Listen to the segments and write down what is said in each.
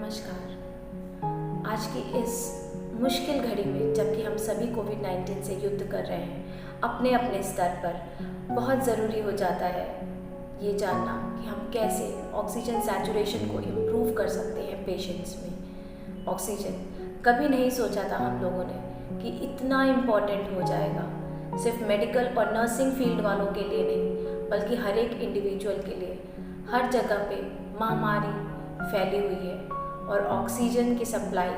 नमस्कार। आज की इस मुश्किल घड़ी में जबकि हम सभी कोविड-19 से युद्ध कर रहे हैं अपने अपने स्तर पर, बहुत ज़रूरी हो जाता है ये जानना कि हम कैसे ऑक्सीजन सैचुरेशन को इम्प्रूव कर सकते हैं पेशेंट्स में। ऑक्सीजन कभी नहीं सोचा था हम लोगों ने कि इतना इम्पॉर्टेंट हो जाएगा, सिर्फ मेडिकल और नर्सिंग फील्ड वालों के लिए नहीं बल्कि हर एक इंडिविजुअल के लिए। हर जगह पे महामारी फैली हुई है और ऑक्सीजन की सप्लाई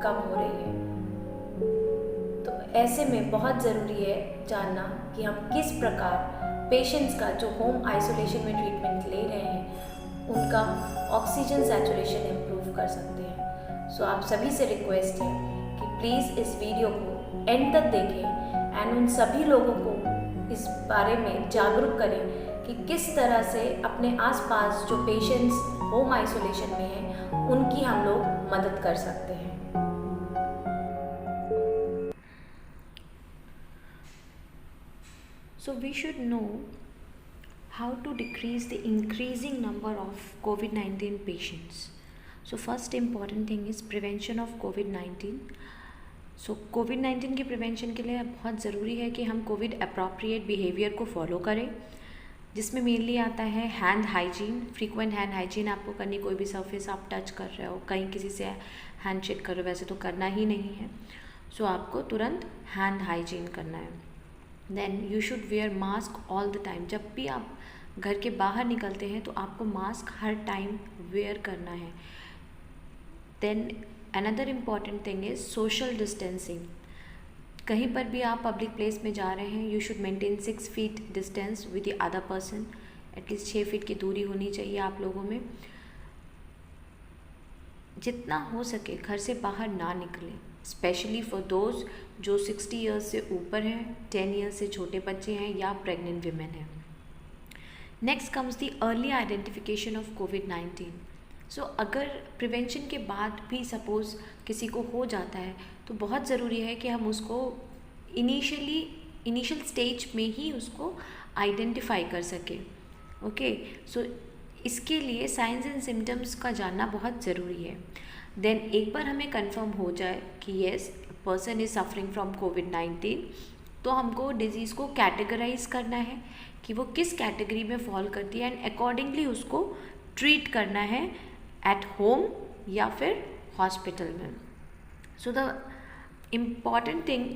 कम हो रही है। तो ऐसे में बहुत ज़रूरी है जानना कि हम किस प्रकार पेशेंट्स का जो होम आइसोलेशन में ट्रीटमेंट ले रहे हैं उनका ऑक्सीजन सैचुरेशन इम्प्रूव कर सकते हैं। सो आप सभी से रिक्वेस्ट है कि प्लीज़ इस वीडियो को एंड तक देखें एंड उन सभी लोगों को इस बारे में जागरूक करें कि किस तरह से अपने आसपास जो पेशेंट्स होम आइसोलेशन में हैं उनकी हम लोग मदद कर सकते हैं। So we should know how to decrease the increasing number of COVID-19 patients. So first important thing is prevention of COVID-19. So COVID-19 की प्रिवेंशन के लिए बहुत ज़रूरी है कि हम कोविड अप्रोप्रिएट बिहेवियर को फॉलो करें, जिसमें मेनली आता है hand hygiene. Frequent hand hygiene आपको करनी, कोई भी सरफेस आप टच कर रहे हो, कहीं किसी से हैंड शेक कर रहे हो, वैसे तो करना ही नहीं है। सो आपको तुरंत हैंड हाइजीन करना है। Then you should wear mask all the time. जब भी आप घर के बाहर निकलते हैं तो आपको मास्क हर टाइम वेयर करना है। Then another important thing is social distancing. कहीं पर भी आप पब्लिक प्लेस में जा रहे हैं, you should maintain 6 feet distance with the other person. At least 6 feet की दूरी होनी चाहिए आप लोगों में। जितना हो सके घर से बाहर ना निकलें, स्पेशली फॉर दोज जो 60 ईयर्स से ऊपर हैं, 10 ईयर्स से छोटे बच्चे हैं या प्रेग्नेंट वीमेन हैं। Next comes the early identification of कोविड-19। सो अगर प्रिवेंशन के बाद भी सपोज़ किसी को हो जाता है तो बहुत ज़रूरी है कि हम उसको इनिशियल स्टेज में ही उसको आइडेंटिफाई कर सकें। ओके, सो इसके लिए साइंस एंड सिम्टम्स का जानना बहुत ज़रूरी है। देन एक बार हमें कंफर्म हो जाए कि yes person is suffering from कोविड-19, तो हमको डिज़ीज़ को कैटेगराइज करना है कि वो किस कैटेगरी में फॉल करती है एंड अकॉर्डिंगली उसको ट्रीट करना है एट होम या फिर हॉस्पिटल में। So the important thing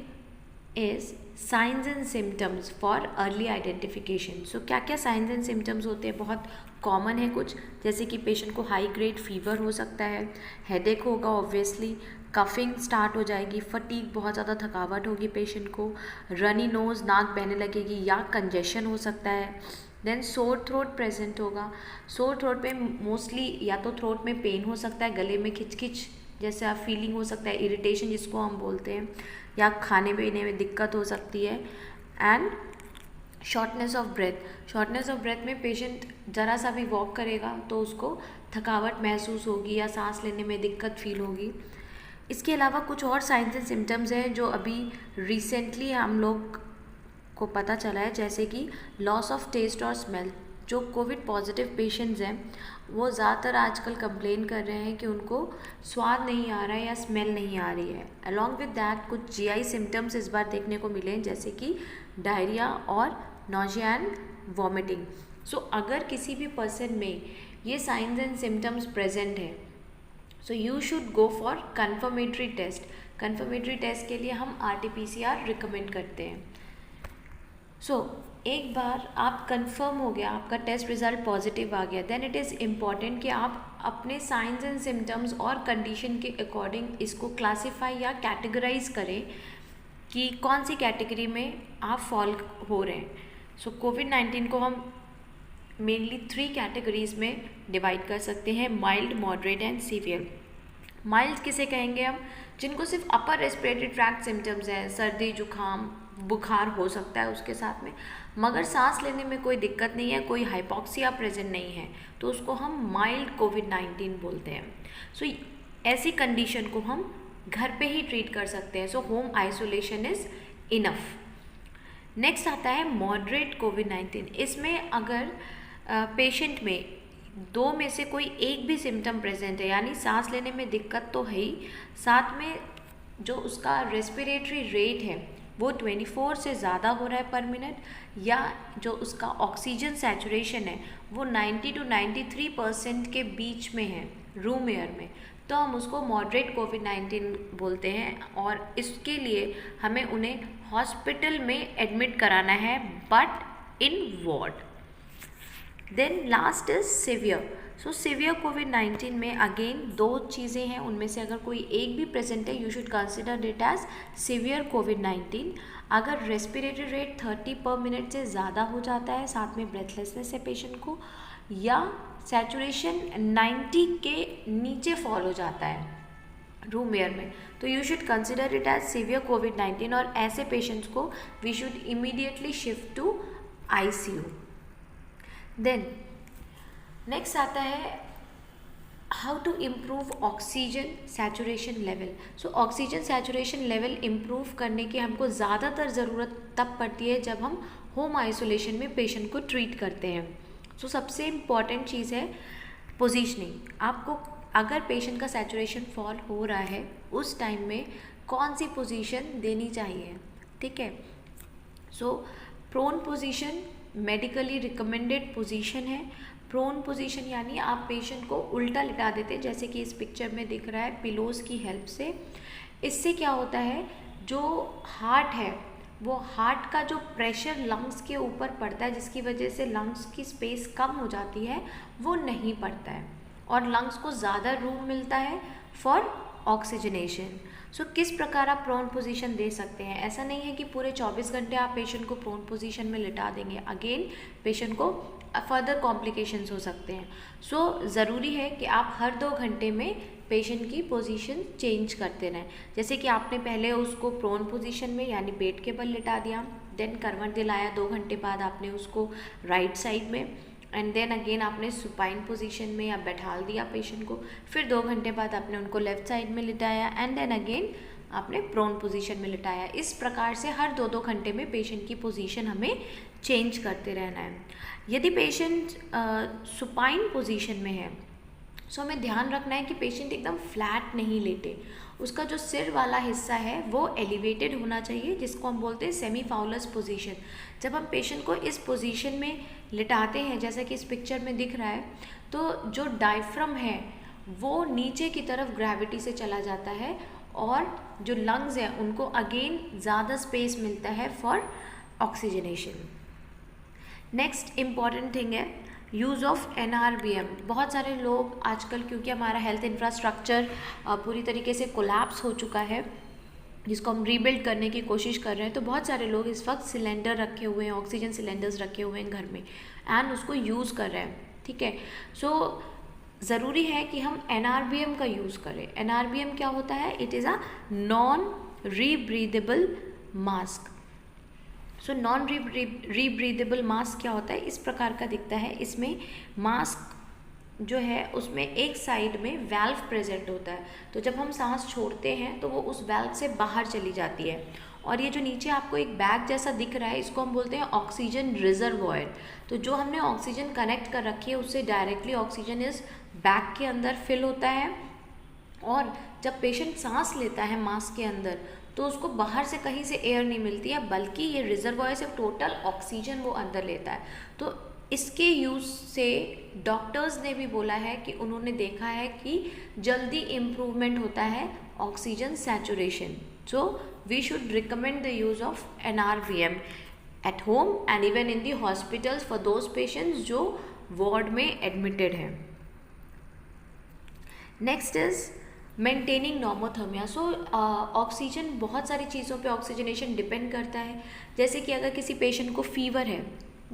is signs and symptoms for early identification. So क्या क्या साइंस एंड सिम्टम्स होते हैं, बहुत कॉमन है कुछ, जैसे कि पेशेंट को हाई ग्रेड फीवर हो सकता है, हेडेक होगा ऑब्वियसली, कफिंग स्टार्ट हो जाएगी, फटीग, बहुत ज़्यादा थकावट होगी पेशेंट को, रनी नोज़, नाक बहने लगेगी या कंजेशन हो सकता है। देन सोर थ्रोट प्रेजेंट होगा। सोर थ्रोट पे मोस्टली या तो थ्रोट में पेन हो सकता है, गले में खिचखिच जैसा फीलिंग हो सकता है, इरिटेशन जिसको हम बोलते हैं, या खाने पीने में दिक्कत हो सकती है। And shortness of breath. Shortness of breath में पेशेंट ज़रा सा भी वॉक करेगा तो उसको थकावट महसूस होगी या सांस लेने में दिक्कत फील होगी। इसके अलावा कुछ और साइंस एंड सिम्टम्स हैं जो अभी रिसेंटली हम लोग को पता चला है, जैसे कि लॉस ऑफ टेस्ट और स्मेल। जो कोविड पॉजिटिव पेशेंट्स हैं वो ज़्यादातर आजकल कंप्लेन कर रहे हैं कि उनको स्वाद नहीं आ रहा है या स्मेल नहीं आ रही है। अलॉन्ग विद दैट कुछ जीआई सिम्टम्स इस बार देखने को मिले, जैसे कि डायरिया और नॉजिया एंड वॉमिटिंग। सो अगर किसी भी पर्सन में ये साइंस एंड सिम्टम्स प्रेजेंट है so you should go for confirmatory test. Confirmatory test के लिए हम RT-PCR रिकमेंड करते हैं। सो एक बार आप कंफर्म हो गया, आपका टेस्ट रिज़ल्ट पॉजिटिव आ गया, देन इट इज़ इम्पॉर्टेंट कि आप अपने साइंस एंड सिम्टम्स और कंडीशन के अकॉर्डिंग इसको क्लासीफाई या कैटेगराइज करें कि कौन सी कैटेगरी में आप फॉल हो रहे हैं। सो कोविड-19 को हम मेनली 3 कैटेगरीज में डिवाइड कर सकते हैं, mild, moderate and severe. Mild किसे कहेंगे हम? जिनको सिर्फ अपर रेस्पिरेटरी ट्रैक्ट सिम्टम्स हैं, सर्दी, जुकाम, बुखार हो सकता है उसके साथ में, मगर सांस लेने में कोई दिक्कत नहीं है, कोई हाइपॉक्सिया प्रेजेंट नहीं है, तो उसको हम माइल्ड कोविड-19 बोलते हैं। सो ऐसी कंडीशन को हम घर पे ही ट्रीट कर सकते हैं। So home isolation is enough. Next आता है मॉडरेट कोविड-19। इसमें अगर पेशेंट में दो में से कोई एक भी सिम्टम प्रेजेंट है, यानी सांस लेने में दिक्कत तो है ही, साथ में जो उसका रेस्पिरेटरी रेट है वो 24 से ज़्यादा हो रहा है पर मिनट, या जो उसका ऑक्सीजन सैचुरेशन है वो 90 to 93% के बीच में है रूम एयर में, तो हम उसको मॉडरेट कोविड-19 बोलते हैं। और इसके लिए हमें उन्हें हॉस्पिटल में एडमिट कराना है, but in ward. Then last is severe. So severe कोविड-19 में अगेन दो चीज़ें हैं, उनमें से अगर कोई एक भी प्रेजेंट है, you should consider it as severe कोविड-19। अगर रेस्पिरेटरी रेट 30 पर मिनट से ज़्यादा हो जाता है, साथ में ब्रेथलेसनेस है पेशेंट को, या सैचुरेशन 90 के नीचे फॉल हो जाता है रूम एयर में, तो you should consider it as severe कोविड-19, और ऐसे पेशेंट्स को we should immediately shift to ICU। Then next आता है how to improve oxygen saturation level. So oxygen saturation level improve करने की हमको ज़्यादातर ज़रूरत तब पड़ती है जब हम होम आइसोलेशन में पेशेंट को ट्रीट करते हैं। सो सबसे इम्पॉर्टेंट चीज़ है पोजीशनिंग। आपको अगर पेशेंट का सैचुरेशन फॉल हो रहा है उस टाइम में कौन सी पोजीशन देनी चाहिए, ठीक है। So prone position medically recommended position है। प्रोन पोजीशन यानी आप पेशेंट को उल्टा लिटा देते हैं, जैसे कि इस पिक्चर में दिख रहा है, पिलोज की हेल्प से। इससे क्या होता है, जो हार्ट है वो हार्ट का जो प्रेशर लंग्स के ऊपर पड़ता है, जिसकी वजह से लंग्स की स्पेस कम हो जाती है, वो नहीं पड़ता है और लंग्स को ज़्यादा रूम मिलता है फॉर ऑक्सीजनेशन। सो किस प्रकार आप प्रोन पोजीशन दे सकते हैं, ऐसा नहीं है कि पूरे 24 घंटे आप पेशेंट को प्रोन पोजीशन में लिटा देंगे, अगेन पेशेंट को फर्दर कॉम्प्लिकेशंस हो सकते हैं। सो ज़रूरी है कि आप हर 2 घंटे में पेशेंट की पोजीशन चेंज करते रहें। जैसे कि आपने पहले उसको प्रोन पोजीशन में यानी पेट के बल लिटा दिया, देन करवट दिलाया, 2 घंटे बाद आपने उसको राइट साइड में, एंड देन अगेन आपने सुपाइन पोजीशन में या बैठाल दिया पेशेंट को, फिर 2 घंटे बाद आपने उनको लेफ़्ट साइड में लिटाया, एंड देन अगेन आपने प्रोन पोजीशन में लिटाया। इस प्रकार से हर 2-2 घंटे में पेशेंट की पोजीशन हमें चेंज करते रहना है। यदि पेशेंट सुपाइन पोजीशन में है, सो हमें ध्यान रखना है कि पेशेंट एकदम फ्लैट नहीं लेटे, उसका जो सिर वाला हिस्सा है वो एलिवेटेड होना चाहिए, जिसको हम बोलते हैं सेमी फाउलस पोजीशन। जब हम पेशेंट को इस पोजीशन में लिटाते हैं, जैसा कि इस पिक्चर में दिख रहा है, तो जो डायफ्राम है वो नीचे की तरफ ग्रेविटी से चला जाता है और जो लंग्स हैं उनको अगेन ज़्यादा स्पेस मिलता है for oxygenation. Next important thing है यूज़ ऑफ NRBM। बहुत सारे लोग आजकल, क्योंकि हमारा हेल्थ इंफ्रास्ट्रक्चर पूरी तरीके से कोलैप्स हो चुका है, जिसको हम रीबिल्ड करने की कोशिश कर रहे हैं, तो बहुत सारे लोग इस वक्त सिलेंडर रखे हुए हैं, ऑक्सीजन सिलेंडर्स रखे हुए हैं घर में, एंड उसको यूज़ कर रहे हैं, ठीक है। सो ज़रूरी है कि हम NRBM का यूज़ करें। NRBM क्या होता है, it is a non rebreathable mask. So non rebreathable mask क्या होता है, इस प्रकार का दिखता है। इसमें मास्क जो है उसमें एक साइड में वैल्व प्रेजेंट होता है, तो जब हम सांस छोड़ते हैं तो वो उस वैल्व से बाहर चली जाती है। और ये जो नीचे आपको एक बैग जैसा दिख रहा है, इसको हम बोलते हैं ऑक्सीजन रिजर्वॉयर। तो जो हमने ऑक्सीजन कनेक्ट कर रखी है उससे डायरेक्टली ऑक्सीजन इस बैग के अंदर फिल होता है, और जब पेशेंट सांस लेता है मास्क के अंदर तो उसको बाहर से कहीं से एयर नहीं मिलती है, बल्कि ये रिजर्वॉयर से टोटल ऑक्सीजन वो अंदर लेता है। तो इसके यूज़ से डॉक्टर्स ने भी बोला है कि उन्होंने देखा है कि जल्दी इम्प्रूवमेंट होता है oxygen saturation. So we should recommend the use of NRBM at home and even in the hospitals for those patients जो वार्ड में एडमिटेड हैं। Next is maintaining normothermia. So oxygen, बहुत सारी चीज़ों पे ऑक्सीजनेशन डिपेंड करता है। जैसे कि अगर किसी पेशेंट को फीवर है,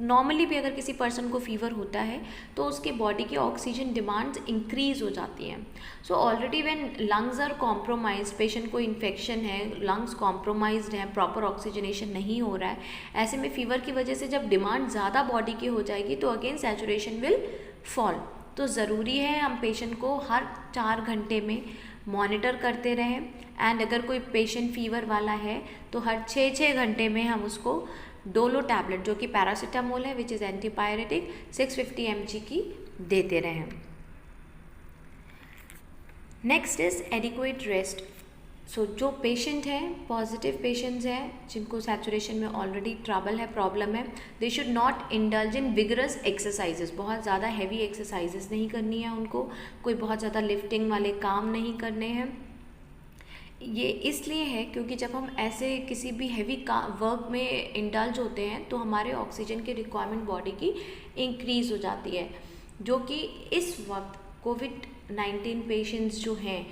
नॉर्मली भी अगर किसी पर्सन को फीवर होता है तो उसके बॉडी की ऑक्सीजन डिमांड्स इंक्रीज हो जाती हैं। So already when lungs are compromise, patient को इन्फेक्शन है, लंग्स कॉम्प्रोमाइज्ड हैं, प्रॉपर ऑक्सीजनेशन नहीं हो रहा है, ऐसे में फीवर की वजह से जब डिमांड ज़्यादा बॉडी की हो जाएगी तो अगेन सैचुरेशन विल फॉल। तो ज़रूरी है हम पेशेंट को हर 4 घंटे में मॉनिटर करते रहें, एंड अगर कोई पेशेंट फीवर वाला है तो हर 6 घंटे में हम उसको डोलो टैबलेट, जो कि पैरासीटामोल है विच इज़ एंटीपायरेटिक, 650 mg की देते रहें। Next is adequate rest. So जो पेशेंट हैं, पॉजिटिव पेशेंट्स हैं जिनको सैचुरेशन में ऑलरेडी ट्रबल है, प्रॉब्लम है, they should not indulge in vigorous exercises. बहुत ज़्यादा हैवी एक्सरसाइजेस नहीं करनी है उनको, कोई बहुत ज़्यादा लिफ्टिंग वाले काम नहीं करने हैं। ये इसलिए है क्योंकि जब हम ऐसे किसी भी हैवी वर्क में इंडल्ज होते हैं तो हमारे ऑक्सीजन की रिक्वायरमेंट बॉडी की इंक्रीज़ हो जाती है, जो कि इस वक्त कोविड-19 पेशेंट्स जो हैं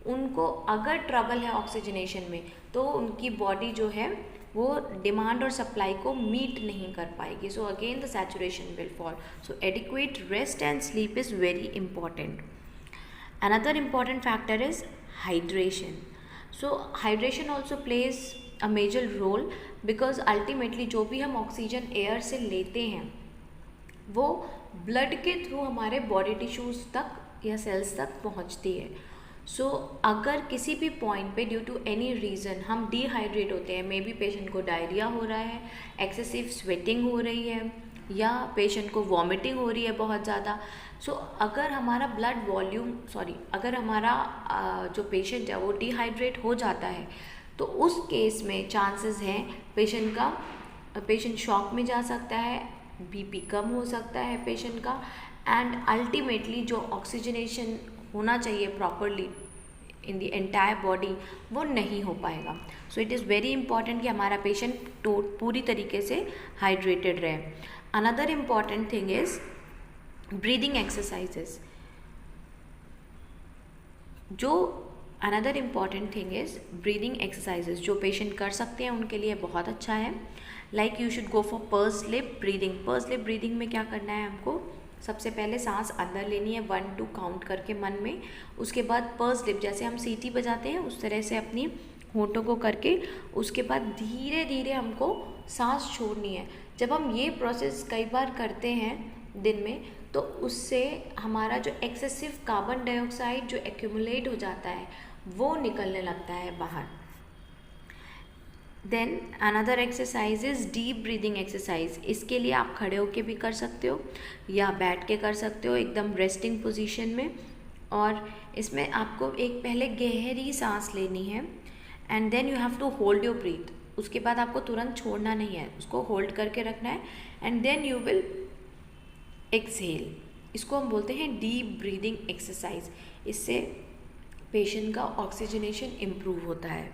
उनको अगर ट्रबल है ऑक्सीजनेशन में तो उनकी बॉडी जो है वो डिमांड और सप्लाई को मीट नहीं कर पाएगी। So again the saturation will fall. So adequate rest and sleep is very important. Another important factor is hydration. So hydration also plays a major role because ultimately जो भी हम oxygen air से लेते हैं वो ब्लड के through हमारे body tissues तक या सेल्स तक पहुंचती है। सो अगर किसी भी पॉइंट पे ड्यू टू एनी रीज़न हम डिहाइड्रेट होते हैं, मे बी पेशेंट को डायरिया हो रहा है, एक्सेसिव स्वेटिंग हो रही है या पेशेंट को वॉमिटिंग हो रही है बहुत ज़्यादा, सो अगर हमारा अगर हमारा जो पेशेंट है वो डिहाइड्रेट हो जाता है तो उस केस में चांसेस हैं पेशेंट शॉक में जा सकता है, बीपी कम हो सकता है पेशेंट का, एंड अल्टीमेटली जो ऑक्सीजनेशन होना चाहिए properly in the entire body वो नहीं हो पाएगा। So it is very important कि हमारा पेशेंट पूरी तरीके से हाइड्रेटेड रहे। Another important thing is breathing exercises. Another important thing is breathing exercises जो पेशेंट कर सकते हैं उनके लिए बहुत अच्छा है। Like you should go for purse lip breathing. Purse lip breathing में क्या करना है हमको, सबसे पहले सांस अंदर लेनी है 1-2 काउंट करके मन में, उसके बाद पर्स लिप जैसे हम सीटी बजाते हैं उस तरह से अपनी होठों को करके उसके बाद धीरे धीरे हमको सांस छोड़नी है। जब हम ये प्रोसेस कई बार करते हैं दिन में तो उससे हमारा जो एक्सेसिव कार्बन डाइऑक्साइड जो एक्यूमुलेट हो जाता है वो निकलने लगता है बाहर। Then another exercise is deep breathing exercise. इसके लिए आप खड़े होके भी कर सकते हो या बैठ के कर सकते हो एकदम रेस्टिंग पोजीशन में, और इसमें आपको एक पहले गहरी सांस लेनी है and then you have to hold your breath. उसके बाद आपको तुरंत छोड़ना नहीं है, उसको होल्ड करके रखना है and then you will exhale. इसको हम बोलते हैं डीप ब्रीदिंग एक्सरसाइज। इससे पेशेंट का ऑक्सीजनेशन इम्प्रूव होता है।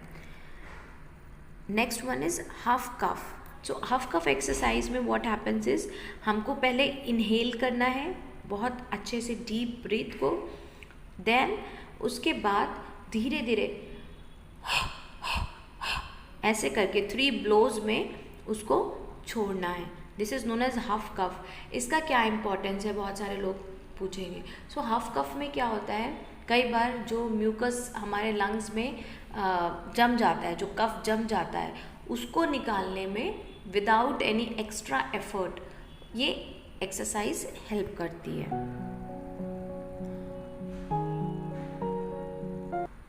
Next one is huff cough. So huff cough exercise में व्हाट हैपन्स इज़ हमको पहले इनहेल करना है बहुत अच्छे से डीप ब्रीथ को, देन उसके बाद धीरे धीरे ऐसे करके 3 ब्लोज में उसको छोड़ना है। दिस इज़ नोन एज हफ कफ। इसका क्या इम्पोर्टेंस है बहुत सारे लोग पूछेंगे। सो हफ कफ में क्या होता है, कई बार जो म्यूकस हमारे लंग्स में जम जाता है, जो कफ जम जाता है, उसको निकालने में विदाउट एनी एक्स्ट्रा एफर्ट ये एक्सरसाइज हेल्प करती है।